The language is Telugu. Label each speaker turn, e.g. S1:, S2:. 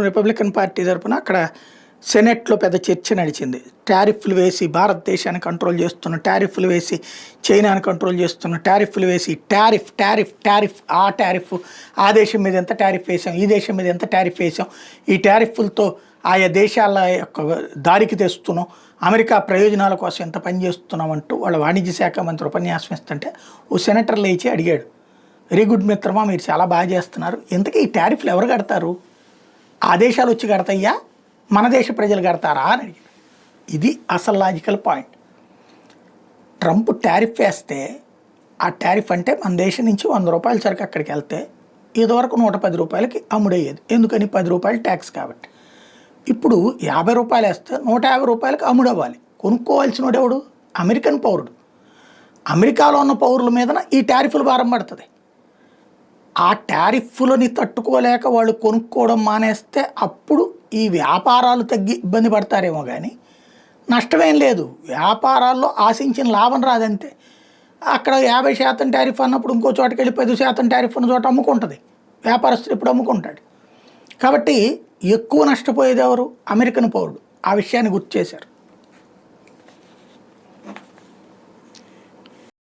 S1: రిపబ్లికన్ పార్టీ తరపున అక్కడ సెనెట్లో పెద్ద చర్చ నడిచింది. టారిఫ్లు వేసి భారతదేశాన్ని కంట్రోల్ చేస్తున్న, టారిఫ్లు వేసి చైనాని కంట్రోల్ చేస్తున్న, టారిఫ్లు వేసి టారిఫ్ టారిఫ్ టారిఫ్ ఆ టారిఫ్ ఆ దేశం మీద ఎంత టారిఫ్ వేసాం, ఈ దేశం మీద ఎంత టారిఫ్ వేసాం, ఈ టారిఫ్లతో ఆయా దేశాల యొక్క దారికి తెస్తున్నాం, అమెరికా ప్రయోజనాల కోసం ఎంత పనిచేస్తున్నాం అంటూ వాళ్ళ వాణిజ్య శాఖ మంత్రి ఉపన్యాసం ఇస్తుంటే ఓ సెనేటర్ లేచి అడిగాడు, వెరీ గుడ్ మిత్రమా, మీరు చాలా బాగా చేస్తున్నారు, ఇంతకీ ఈ టారిఫ్లు ఎవరు కడతారు? ఆ దేశాలు వచ్చి కడతాయ్యా, మన దేశ ప్రజలు కడతారా అని అడిగారు. ఇది అసలు లాజికల్ పాయింట్. ట్రంప్ టారిఫ్ వేస్తే ఆ టారిఫ్ అంటే మన దేశం నుంచి 100 రూపాయల సరికి అక్కడికి వెళ్తే ఇదివరకు 110 రూపాయలకి అమ్ముడయ్యేది. ఎందుకని? 10 రూపాయలు ట్యాక్స్ కాబట్టి. ఇప్పుడు 50 రూపాయలు వేస్తే 150 రూపాయలకి అమ్ముడవ్వాలి. కొనుక్కోవాల్సిన ఎవడు? అమెరికన్ పౌరుడు. అమెరికాలో ఉన్న పౌరుల మీదన ఈ టారిఫ్లు భారం పడుతుంది. ఆ టారిఫ్లని తట్టుకోలేక వాళ్ళు కొనుక్కోవడం మానేస్తే అప్పుడు ఈ వ్యాపారాలు తగ్గి ఇబ్బంది పడతారేమో కానీ నష్టమేం లేదు. వ్యాపారాల్లో ఆశించిన లాభం రాదంతే. అక్కడ 50% టారిఫ్ అన్నప్పుడు ఇంకో చోటకి వెళ్ళి 10% టారిఫ్ ఉన్న చోట అమ్ముకుంటుంది. వ్యాపారస్తుడు ఇప్పుడు అమ్ముకుంటాడు. కాబట్టి ఎక్కువ నష్టపోయేది ఎవరు? అమెరికన్ పౌరుడు. ఆ విషయాన్ని గుర్తు చేశారు.